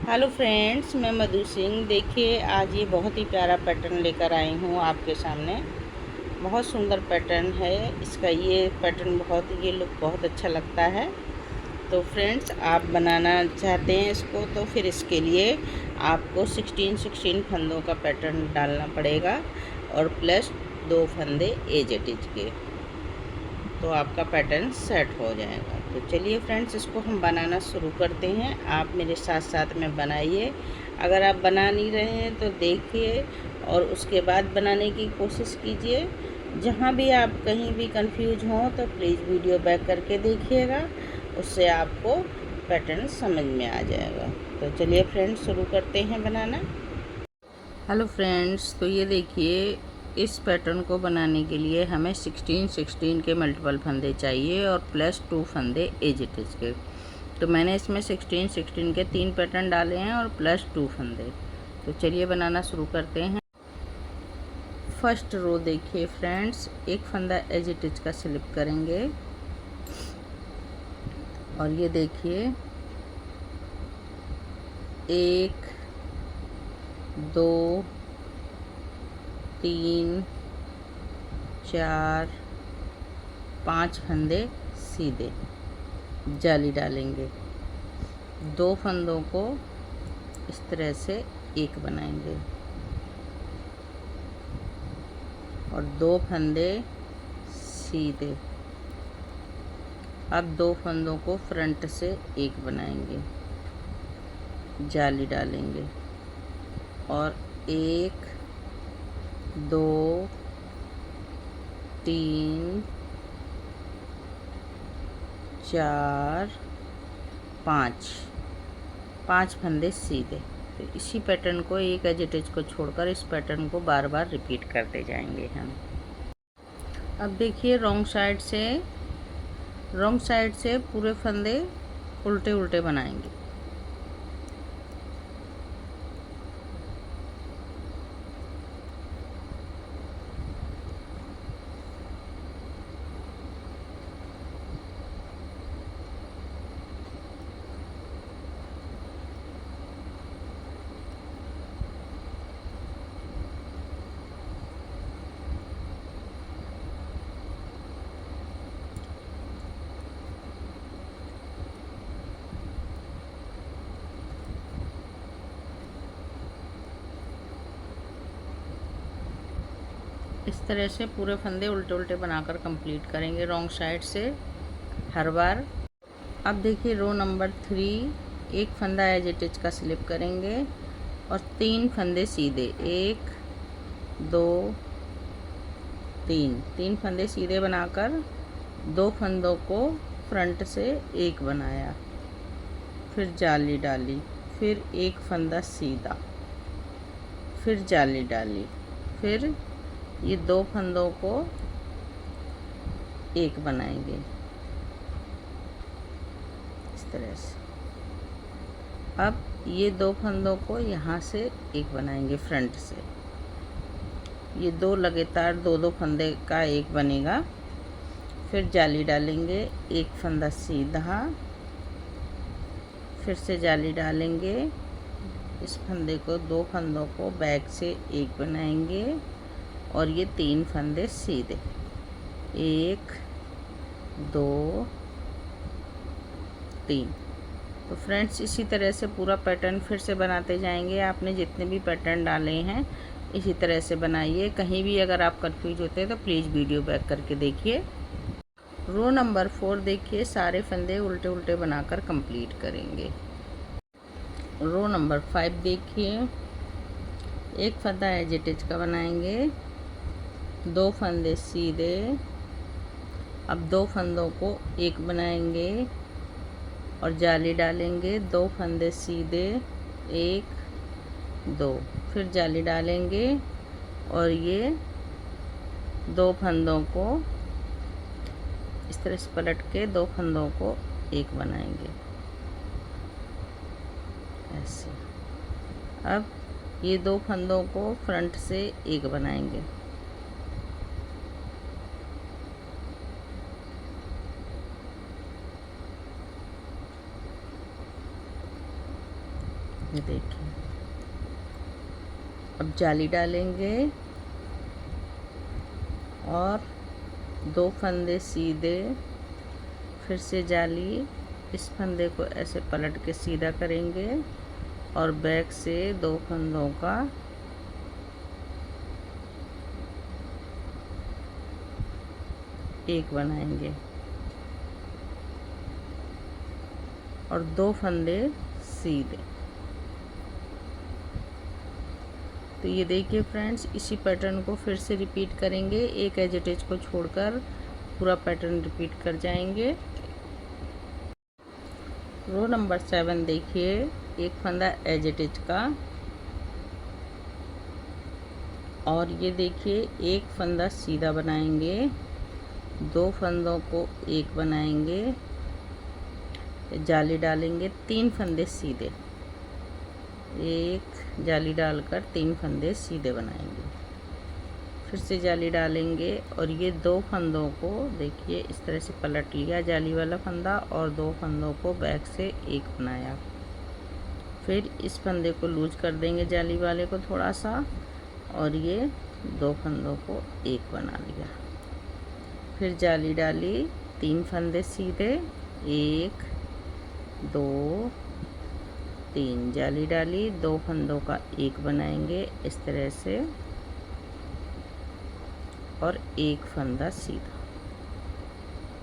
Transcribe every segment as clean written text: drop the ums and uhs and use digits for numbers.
Hello friends, मैं मधु सिंह। देखिए, आज ये बहुत ही प्यारा पैटर्न लेकर आई हूँ आपके सामने। बहुत सुंदर पैटर्न है इसका। ये पैटर्न ये लुक बहुत अच्छा लगता है। तो फ्रेंड्स, आप बनाना चाहते हैं इसको तो फिर इसके लिए आपको 16 फंदों का पैटर्न डालना पड़ेगा और प्लस 2 फंदे एज इट इज के, तो आपका पैटर्न सेट हो जाएगा। तो चलिए फ्रेंड्स, इसको हम बनाना शुरू करते हैं। आप मेरे साथ साथ में बनाइए। अगर आप बना नहीं रहे हैं तो देखिए और उसके बाद बनाने की कोशिश कीजिए। जहाँ भी आप कहीं भी कंफ्यूज हों तो प्लीज़ वीडियो बैक करके देखिएगा, उससे आपको पैटर्न समझ में आ जाएगा। तो चलिए फ्रेंड्स, शुरू करते हैं बनाना। हेलो फ्रेंड्स, तो ये देखिए, इस पैटर्न को बनाने के लिए हमें 16 के मल्टीपल फंदे चाहिए और प्लस 2 फंदे एज इट इज के। तो मैंने इसमें 16 के 3 पैटर्न डाले हैं और प्लस 2 फंदे। तो चलिए बनाना शुरू करते हैं। फर्स्ट रो देखिए फ्रेंड्स, एक फंदा एज इट इज का स्लिप करेंगे और ये देखिए 1 2 3 4 5 फंदे सीधे जाली डालेंगे। 2 फंदों को इस तरह से एक बनाएंगे और 2 फंदे सीधे। अब 2 फंदों को फ्रंट से एक बनाएंगे, जाली डालेंगे और 1 2 3 4 5 फंदे सीधे। तो इसी पैटर्न को, एक एज इट इज को छोड़कर इस पैटर्न को बार बार रिपीट करते जाएंगे हम। अब देखिए, रॉन्ग साइड से पूरे फंदे उल्टे उल्टे बनाएंगे। इस तरह से पूरे फंदे उल्टे उल्टे बनाकर कंप्लीट करेंगे रॉन्ग साइड से हर बार। अब देखिए, रो नंबर 3, एक फंदा एज इट इज का स्लिप करेंगे और 3 फंदे सीधे। 1 2 3 फंदे सीधे बनाकर 2 फंदों को फ्रंट से एक बनाया, फिर जाली डाली, फिर एक फंदा सीधा, फिर जाली डाली, फिर ये 2 फंदों को एक बनाएंगे इस तरह से। अब ये 2 फंदों को यहाँ से एक बनाएंगे फ्रंट से। ये 2 लगातार 2 फंदे का एक बनेगा, फिर जाली डालेंगे, एक फंदा सीधा, फिर से जाली डालेंगे, इस फंदे को 2 फंदों को बैक से एक बनाएंगे और ये 3 फंदे सीधे। 1 2 3। तो फ्रेंड्स, इसी तरह से पूरा पैटर्न फिर से बनाते जाएंगे। आपने जितने भी पैटर्न डाले हैं इसी तरह से बनाइए। कहीं भी अगर आप कंफ्यूज होते हैं तो प्लीज़ वीडियो बैक करके देखिए। रो नंबर 4 देखिए, सारे फंदे उल्टे उल्टे बनाकर कंप्लीट करेंगे। रो नंबर 5 देखिए, एक फंदा एज इट इज का बनाएंगे, 2 फंदे सीधे। अब 2 फंदों को एक बनाएंगे और जाली डालेंगे, 2 फंदे सीधे, 1 2, फिर जाली डालेंगे और ये 2 फंदों को इस तरह से पलट के 2 फंदों को एक बनाएंगे ऐसे। अब ये 2 फंदों को फ्रंट से एक बनाएंगे, ये देखिए, अब जाली डालेंगे और 2 फंदे सीधे, फिर से जाली, इस फंदे को ऐसे पलट के सीधा करेंगे और बैक से 2 फंदों का एक बनाएंगे और 2 फंदे सीधे। तो ये देखिए फ्रेंड्स, इसी पैटर्न को फिर से रिपीट करेंगे, एक एज इट इज को छोड़कर पूरा पैटर्न रिपीट कर जाएंगे। रो नंबर 7 देखिए, एक फंदा एज इट इज का और ये देखिए एक फंदा सीधा बनाएंगे, 2 फंदों को एक बनाएंगे, जाली डालेंगे, 3 फंदे सीधे, एक जाली डालकर 3 फंदे सीधे बनाएंगे, फिर से जाली डालेंगे और ये 2 फंदों को देखिए इस तरह से पलट लिया, जाली वाला फंदा, और 2 फंदों को बैक से एक बनाया, फिर इस फंदे को लूज कर देंगे जाली वाले को थोड़ा सा और ये 2 फंदों को एक बना लिया, फिर जाली डाली, 3 फंदे सीधे, 1 2 3, जाली डाली, 2 फंदों का एक बनाएंगे इस तरह से और एक फंदा सीधा।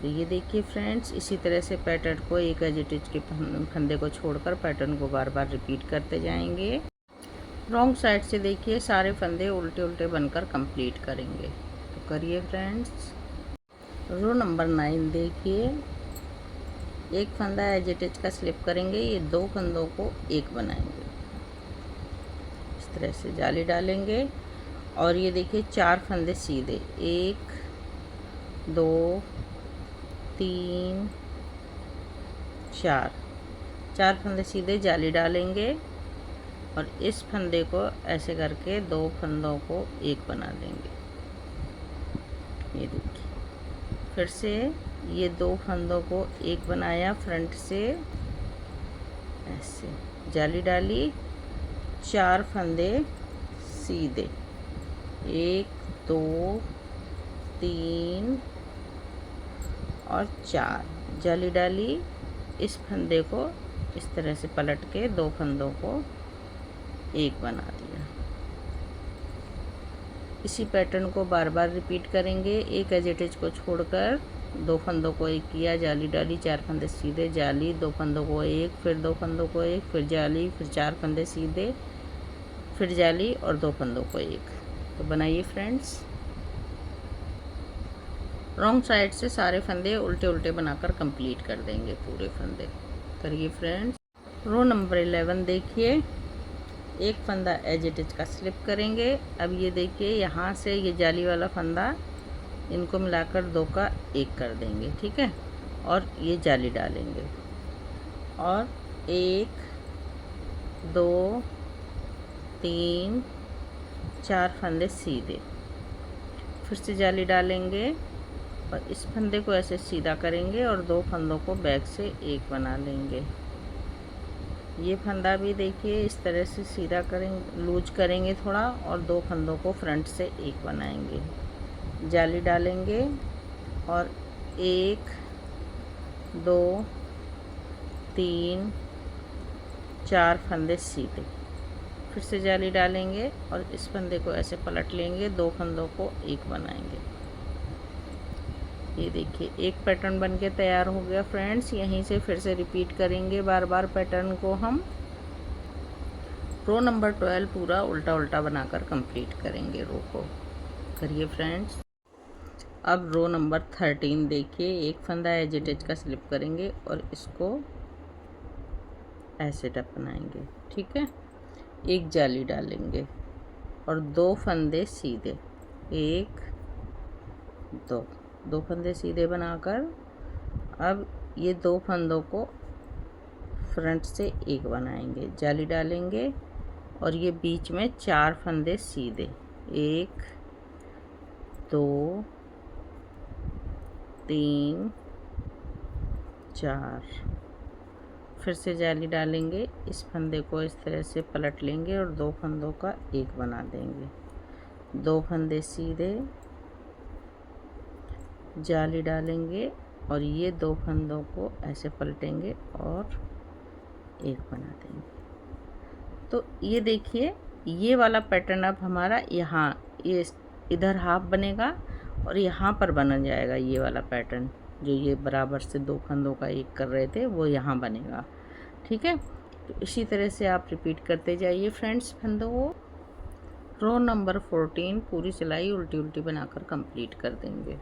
तो ये देखिए फ्रेंड्स, इसी तरह से पैटर्न को एक एज इट इज के फंदे को छोड़कर पैटर्न को बार बार रिपीट करते जाएंगे। रॉन्ग साइड से देखिए सारे फंदे उल्टे उल्टे बनकर कंप्लीट करेंगे। तो करिए फ्रेंड्स। रो नंबर 9 देखिए, एक फंदा एज इट इज का स्लिप करेंगे, ये 2 फंदों को एक बनाएंगे, इस तरह से जाली डालेंगे और ये देखिए 4 फंदे सीधे, 1 2 3 4 फंदे सीधे, जाली डालेंगे और इस फंदे को ऐसे करके 2 फंदों को एक बना देंगे। ये देखिए, फिर से ये 2 फंदों को एक बनाया फ्रंट से, ऐसे जाली डाली, 4 फंदे सीधे, 1 2 3 और 4, जाली डाली, इस फंदे को इस तरह से पलट के 2 फंदों को एक बना दिया। इसी पैटर्न को बार बार रिपीट करेंगे, एक एज इट इज को छोड़कर 2 फंदों को एक किया, जाली डाली, 4 फंदे सीधे, जाली, 2 फंदों को एक, फिर 2 फंदों को एक, फिर जाली, फिर 4 फंदे सीधे, फिर जाली और 2 फंदों को एक। तो बनाइए फ्रेंड्स। रॉन्ग साइड से सारे फंदे उल्टे उल्टे बनाकर कंप्लीट कर देंगे पूरे फंदे। करिए फ्रेंड्स। रो नंबर 11 देखिए, एक फंदा एज इट इज का स्लिप करेंगे। अब ये देखिए यहाँ से ये जाली वाला फंदा, इनको मिलाकर 2 का एक कर देंगे, ठीक है, और ये जाली डालेंगे और 1 2 3 4 फंदे सीधे, फिर से जाली डालेंगे और इस फंदे को ऐसे सीधा करेंगे और 2 फंदों को बैक से एक बना लेंगे। ये फंदा भी देखिए इस तरह से सीधा करेंगे, लूज करेंगे थोड़ा और 2 फंदों को फ्रंट से एक बनाएंगे, जाली डालेंगे और 1 2 3 4 फंदे सीधे, फिर से जाली डालेंगे और इस फंदे को ऐसे पलट लेंगे, 2 फंदों को एक बनाएंगे। ये देखिए एक पैटर्न बनके तैयार हो गया फ्रेंड्स। यहीं से फिर से रिपीट करेंगे बार बार पैटर्न को हम। रो नंबर 12 पूरा उल्टा उल्टा बनाकर कंप्लीट करेंगे रो को। करिए फ्रेंड्स। अब रो नंबर 13 देखिए, एक फंदा एज इट इज का स्लिप करेंगे और इसको ऐसे टप बनाएंगे, ठीक है, एक जाली डालेंगे और 2 फंदे सीधे, 1 2 फंदे सीधे बनाकर अब ये 2 फंदों को फ्रंट से एक बनाएंगे, जाली डालेंगे और ये बीच में 4 फंदे सीधे, 1 2 3 4, फिर से जाली डालेंगे, इस फंदे को इस तरह से पलट लेंगे और 2 फंदों का एक बना देंगे। 2 फंदे सीधे, जाली डालेंगे और ये 2 फंदों को ऐसे पलटेंगे और एक बना देंगे। तो ये देखिए, ये वाला पैटर्न अब हमारा यहाँ ये इधर हाफ बनेगा और यहाँ पर बन जाएगा ये वाला पैटर्न, जो ये बराबर से 2 फंदों का एक कर रहे थे वो यहाँ बनेगा। ठीक है, तो इसी तरह से आप रिपीट करते जाइए फ्रेंड्स फंदों को। रो नंबर 14 पूरी सिलाई उल्टी उल्टी बनाकर कंप्लीट कर देंगे।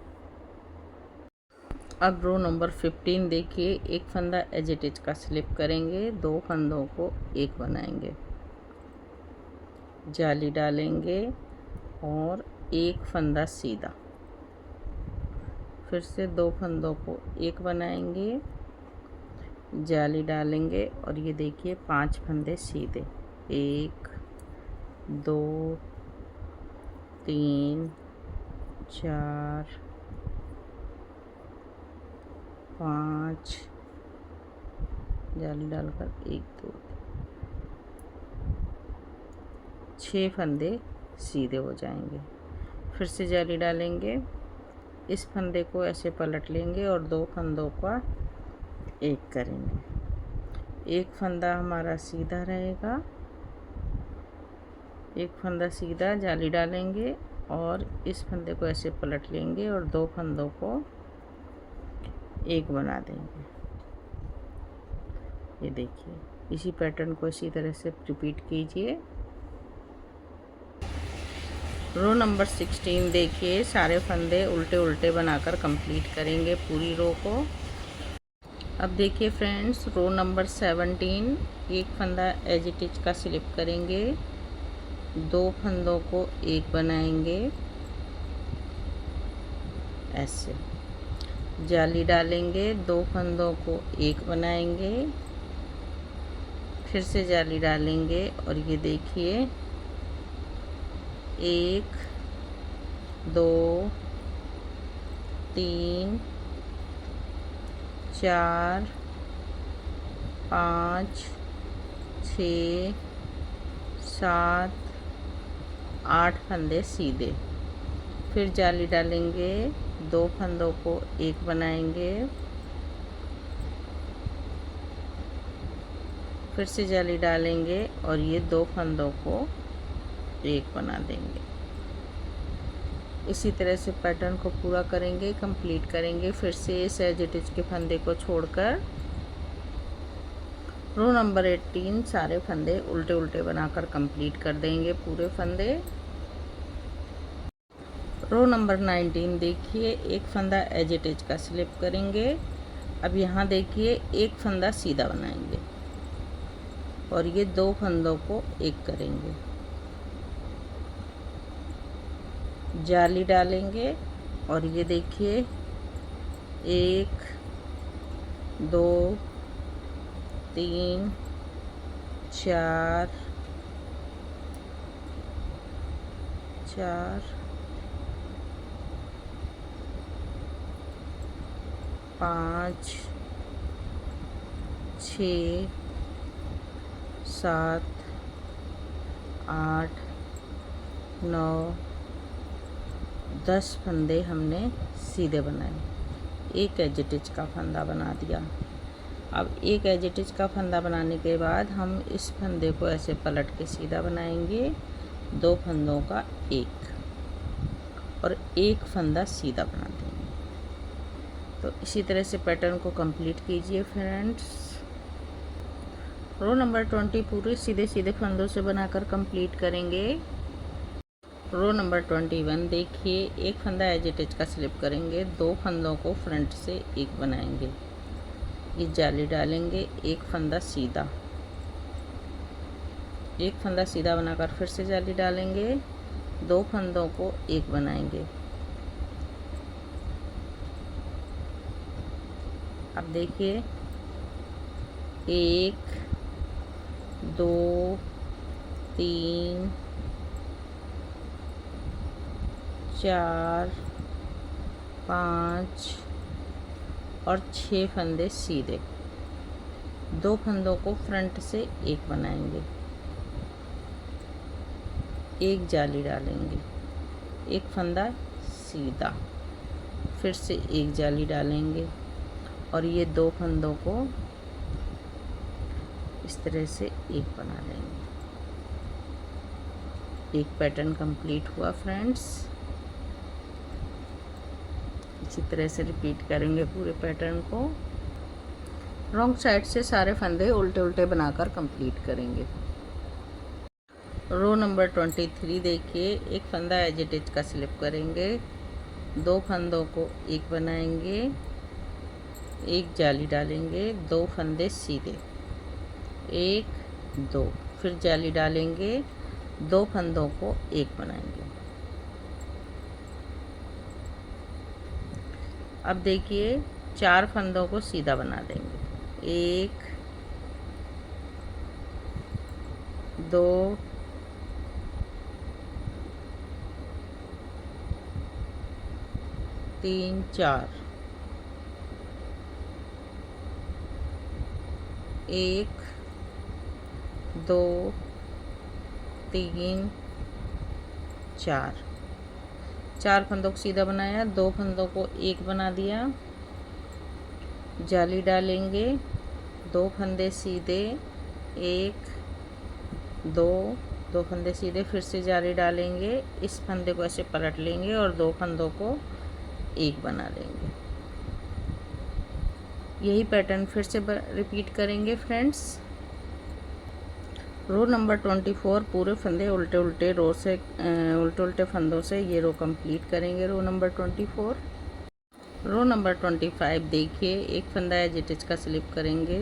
अब रो नंबर 15 देखिए, एक फंदा एज इट इज का स्लिप करेंगे, 2 फंदों को एक बनाएंगे, जाली डालेंगे और एक फंदा सीधा, फिर से 2 फंदों को एक बनाएंगे, जाली डालेंगे और ये देखिए 5 फंदे सीधे, 1 2 3 4 5, जाली डालकर 1 2 6 फंदे सीधे हो जाएंगे। फिर से जाली डालेंगे, इस फंदे को ऐसे पलट लेंगे और 2 फंदों का एक करेंगे। एक फंदा हमारा सीधा रहेगा, एक फंदा सीधा, जाली डालेंगे और इस फंदे को ऐसे पलट लेंगे और 2 फंदों को एक बना देंगे। ये देखिए, इसी पैटर्न को इसी तरह से रिपीट कीजिए। रो नंबर 16 देखिए, सारे फंदे उल्टे उल्टे बनाकर कंप्लीट करेंगे पूरी रो को। अब देखिए फ्रेंड्स, रो नंबर 17, एक फंदा एज इट इज का स्लिप करेंगे, 2 फंदों को एक बनाएंगे ऐसे, जाली डालेंगे, 2 फंदों को एक बनाएंगे, फिर से जाली डालेंगे और ये देखिए 1 2 3 4 5 6 7 8 फंदे सीधे, फिर जाली डालेंगे, 2 फंदों को एक बनाएंगे, फिर से जाली डालेंगे और ये 2 फंदों को एक बना देंगे। इसी तरह से पैटर्न को पूरा करेंगे, कंप्लीट करेंगे। फिर से इस एज इट इज के फंदे को छोड़कर रो नंबर 18 सारे फंदे उल्टे उल्टे बनाकर कंप्लीट कर देंगे पूरे फंदे। रो नंबर 19 देखिए, एक फंदा एज इट इज का स्लिप करेंगे। अब यहाँ देखिए एक फंदा सीधा बनाएंगे और ये 2 फंदों को एक करेंगे, जाली डालेंगे और ये देखिए 1 2 3 4 5 6 7 8 9 10 फंदे हमने सीधे बनाए, एक एज इट इज का फंदा बना दिया। अब एक एज इट इज का फंदा बनाने के बाद हम इस फंदे को ऐसे पलट के सीधा बनाएंगे, 2 फंदों का एक और एक फंदा सीधा बना देंगे। तो इसी तरह से पैटर्न को कंप्लीट कीजिए फ्रेंड्स। रो नंबर 20 पूरे सीधे सीधे फंदों से बनाकर कंप्लीट करेंगे। रो नंबर 21 देखिए, एक फंदा एज इट इज का स्लिप करेंगे, 2 फंदों को फ्रंट से एक बनाएंगे, ये जाली डालेंगे, एक फंदा सीधा, एक फंदा सीधा बनाकर फिर से जाली डालेंगे, 2 फंदों को एक बनाएंगे। अब देखिए 1 2 3 4 5 और 6 फंदे सीधे, 2 फंदों को फ्रंट से एक बनाएंगे, एक जाली डालेंगे, एक फंदा सीधा, फिर से एक जाली डालेंगे और ये 2 फंदों को इस तरह से एक बना लेंगे। एक पैटर्न कंप्लीट हुआ फ्रेंड्स। इसी तरह से रिपीट करेंगे पूरे पैटर्न को। रॉन्ग साइड से सारे फंदे उल्टे उल्टे बनाकर कंप्लीट करेंगे। रो नंबर 23 देखिए, एक फंदा एज इट इज का स्लिप करेंगे, 2 फंदों को एक बनाएंगे, एक जाली डालेंगे, 2 फंदे सीधे, 1 2, फिर जाली डालेंगे, 2 फंदों को एक बनाएंगे। अब देखिए 4 फंदों को सीधा बना देंगे, 1 2 3 4, 1 2 3 4, 4 फंदों को सीधा बनाया, 2 फंदों को एक बना दिया, जाली डालेंगे, 2 फंदे सीधे, 1 2, 2 फंदे सीधे, फिर से जाली डालेंगे, इस फंदे को ऐसे पलट लेंगे और 2 फंदों को एक बना लेंगे। यही पैटर्न फिर से रिपीट करेंगे फ्रेंड्स। रो नंबर 24 पूरे फंदे उल्टे उल्टे रो से उल्टे उल्टे फंदों से ये रो कंप्लीट करेंगे। रो नंबर 24। रो नंबर 25 देखिए, एक फंदा एज इट इज का स्लिप करेंगे,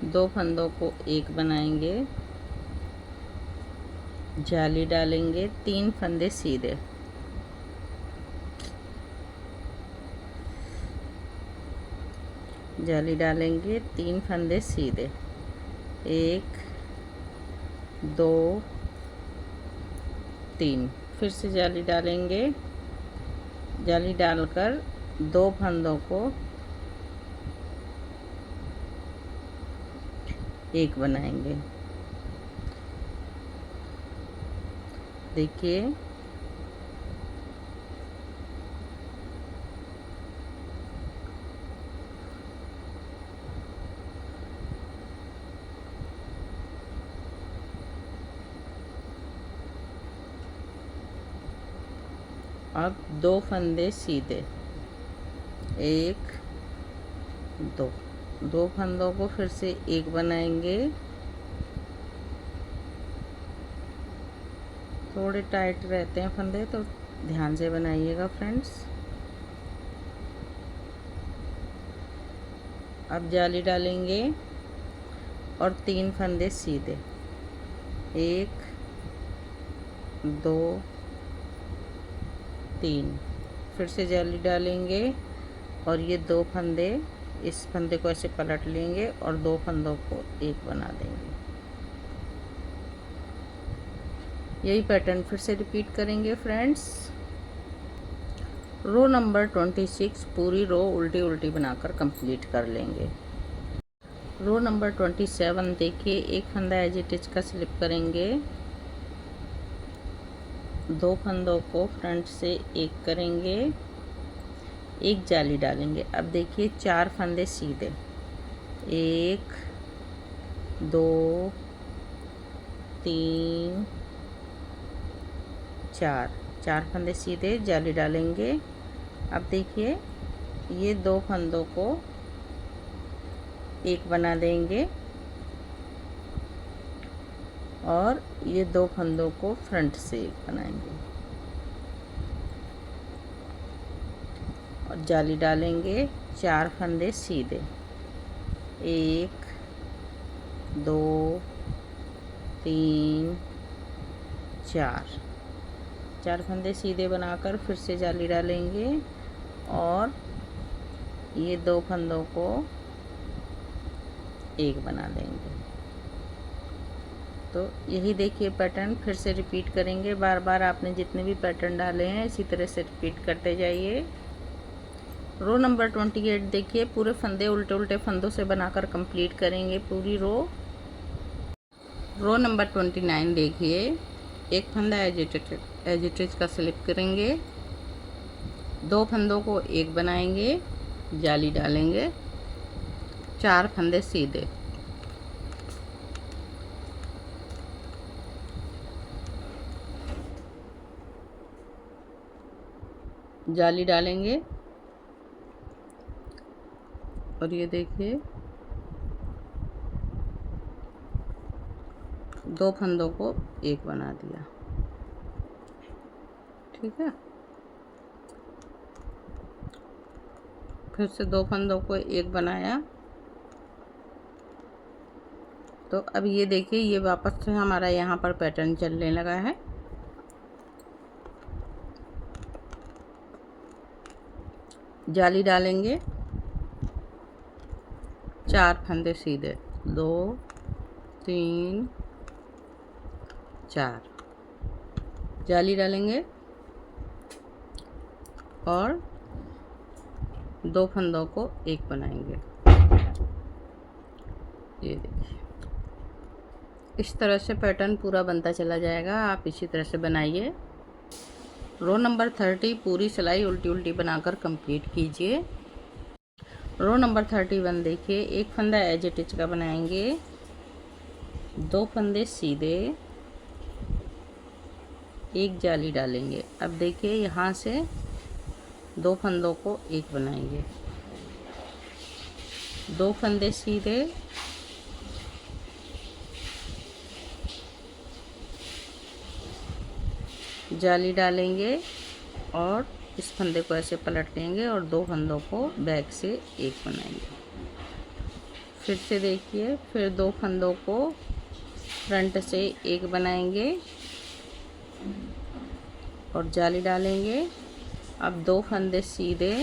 2 फंदों को एक बनाएंगे, जाली डालेंगे, 3 फंदे सीधे, जाली डालेंगे, 3 फंदे सीधे, 1 2 3, फिर से जाली डालेंगे, जाली डालकर 2 फंदों को एक बनाएंगे। देखिए अब 2 फंदे सीधे, 1 2, 2 फंदों को फिर से एक बनाएंगे, थोड़े टाइट रहते हैं फंदे तो ध्यान से बनाइएगा फ्रेंड्स। अब जाली डालेंगे और 3 फंदे सीधे, 1 2 3, फिर से जाली डालेंगे और ये 2 फंदे, इस फंदे को ऐसे पलट लेंगे और 2 फंदों को एक बना देंगे। यही पैटर्न फिर से रिपीट करेंगे फ्रेंड्स। रो नंबर 26 पूरी रो उल्टी उल्टी बनाकर कंप्लीट कर लेंगे। रो नंबर 27 देखिए, एक फंदा एज इट इज का स्लिप करेंगे, 2 फंदों को फ्रंट से एक करेंगे, एक जाली डालेंगे। अब देखिए 4 फंदे सीधे, 1 2 3 4, 4 फंदे सीधे, जाली डालेंगे। अब देखिए ये 2 फंदों को एक बना देंगे और ये 2 फंदों को फ्रंट से एक बनाएंगे और जाली डालेंगे, 4 फंदे सीधे, 1 2 3 4, 4 फंदे सीधे बनाकर फिर से जाली डालेंगे और ये 2 फंदों को एक बना देंगे। तो यही देखिए पैटर्न फिर से रिपीट करेंगे। बार बार आपने जितने भी पैटर्न डाले हैं इसी तरह से रिपीट करते जाइए। रो नंबर 28 देखिए, पूरे फंदे उल्टे उल्टे फंदों से बनाकर कंप्लीट करेंगे पूरी रो। रो नंबर 29 देखिए, एक फंदा एजिटेज का स्लिप करेंगे, 2 फंदों को एक बनाएंगे, जाली डालेंगे, 4 फंदे सीधे, जाली डालेंगे और ये देखिए 2 फंदों को एक बना दिया। ठीक है, फिर से 2 फंदों को एक बनाया। तो अब ये देखिए, ये वापस से हमारा यहाँ पर पैटर्न चलने लगा है। जाली डालेंगे, 4 फंदे सीधे, 2 3 4, जाली डालेंगे और 2 फंदों को एक बनाएंगे। ये देखिए, इस तरह से पैटर्न पूरा बनता चला जाएगा। आप इसी तरह से बनाइए। रो नंबर 30 पूरी सिलाई उल्टी उल्टी बनाकर कंप्लीट कीजिए। रो नंबर 31 देखिए, एक फंदा एज इट इज का बनाएंगे, 2 फंदे सीधे, एक जाली डालेंगे। अब देखिए, यहाँ से 2 फंदों को एक बनाएंगे, 2 फंदे सीधे, जाली डालेंगे और इस फंदे को ऐसे पलट लेंगे और 2 फंदों को बैक से एक बनाएंगे। फिर से देखिए, फिर 2 फंदों को फ्रंट से एक बनाएंगे और जाली डालेंगे। अब 2 फंदे सीधे,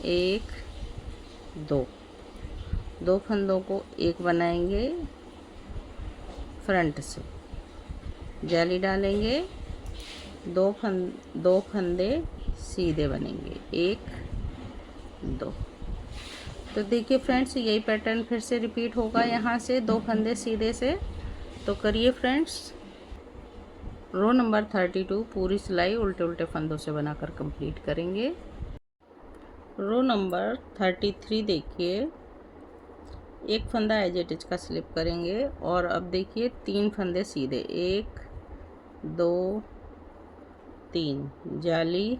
1 2 फंदों को एक बनाएंगे फ्रंट से, जाली डालेंगे, 2 फंदे सीधे बनेंगे, 1 2। तो देखिए फ्रेंड्स, यही पैटर्न फिर से रिपीट होगा यहाँ से 2 फंदे सीधे से। तो करिए फ्रेंड्स। रो नंबर 32 पूरी सिलाई उल्टे उल्टे फंदों से बनाकर कंप्लीट करेंगे। रो नंबर 33 देखिए, एक फंदा एज इट इज का स्लिप करेंगे और अब देखिए 3 फंदे सीधे, 1 2 3, जाली,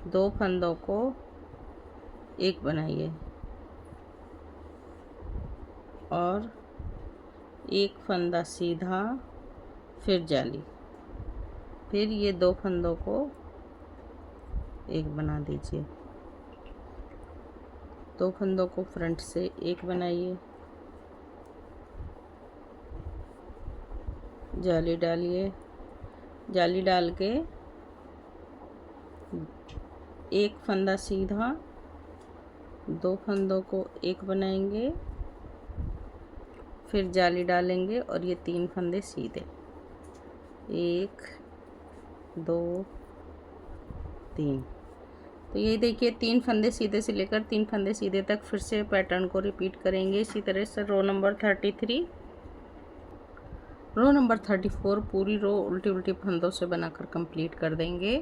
2 फंदों को एक बनाइए और 1 फंदा सीधा, फिर जाली, फिर ये 2 फंदों को एक बना दीजिए, 2 फंदों को फ्रंट से एक बनाइए, जाली डालिए, जाली डाल के 1 फंदा सीधा, 2 फंदों को एक बनाएंगे, फिर जाली डालेंगे और ये 3 फंदे सीधे, 1 2 3। तो ये देखिए 3 फंदे सीधे से लेकर 3 फंदे सीधे तक फिर से पैटर्न को रिपीट करेंगे इसी तरह से। रो नंबर 33। रो नंबर 34 पूरी रो उल्टी उल्टी फंदों से बनाकर कंप्लीट कर देंगे।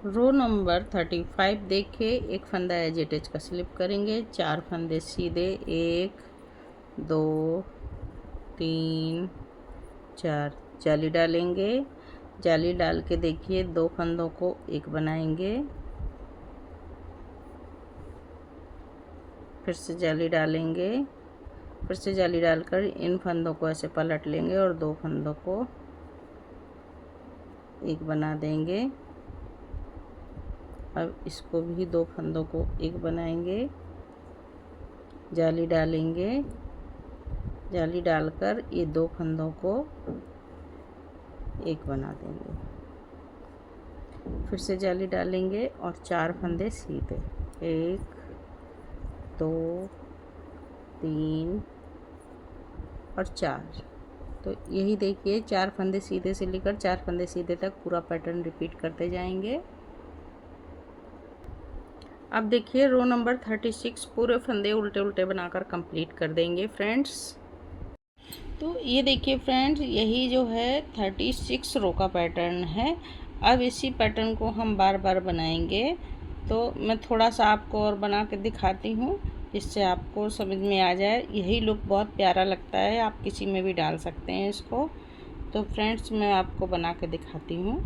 रो नंबर 35 देखिए, एक फंदा एज इट इज का स्लिप करेंगे, 4 फंदे सीधे, 1 2 3 4, जाली डालेंगे, जाली डाल के देखिए 2 फंदों को एक बनाएंगे, फिर से जाली डालेंगे, फिर से जाली डालकर इन फंदों को ऐसे पलट लेंगे और 2 फंदों को एक बना देंगे। अब इसको भी 2 फंदों को एक बनाएंगे, जाली डालेंगे, जाली डालकर ये 2 फंदों को एक बना देंगे, फिर से जाली डालेंगे और 4 फंदे सीधे, 1 2 3 और 4। तो यही देखिए 4 फंदे सीधे से लेकर 4 फंदे सीधे तक पूरा पैटर्न रिपीट करते जाएंगे। अब देखिए रो नंबर 36 पूरे फंदे उल्टे उल्टे बनाकर कंप्लीट कर देंगे फ्रेंड्स। तो ये देखिए फ्रेंड्स, यही जो है 36 रो का पैटर्न है। अब इसी पैटर्न को हम बार बार बनाएंगे। तो मैं थोड़ा सा आपको और बना के दिखाती हूँ, जिससे आपको समझ में आ जाए। यही लुक बहुत प्यारा लगता है, आप किसी में भी डाल सकते हैं इसको। तो फ्रेंड्स मैं आपको बना के दिखाती हूँ।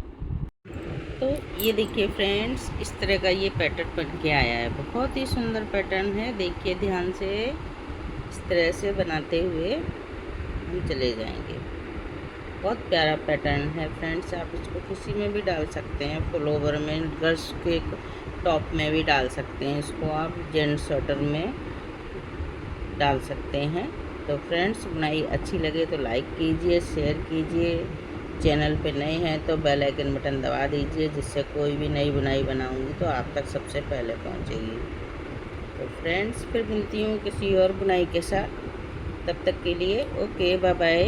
तो ये देखिए फ्रेंड्स, इस तरह का ये पैटर्न बन के आया है। बहुत ही सुंदर पैटर्न है। देखिए ध्यान से, इस तरह से बनाते हुए हम चले जाएंगे। बहुत प्यारा पैटर्न है फ्रेंड्स। आप इसको किसी में भी डाल सकते हैं, फुल ओवर में, गर्ल्स के टॉप में भी डाल सकते हैं इसको, आप जेंट्स स्वेटर में डाल सकते हैं। तो फ्रेंड्स, बुनाई अच्छी लगे तो लाइक कीजिए, शेयर कीजिए। चैनल पे नए हैं तो बेल आइकन बटन दबा दीजिए, जिससे कोई भी नई बुनाई बनाऊंगी तो आप तक सबसे पहले पहुंचेगी। तो फ्रेंड्स, फिर मिलती हूँ किसी और बुनाई के साथ। तब तक के लिए ओके, बाय बाय।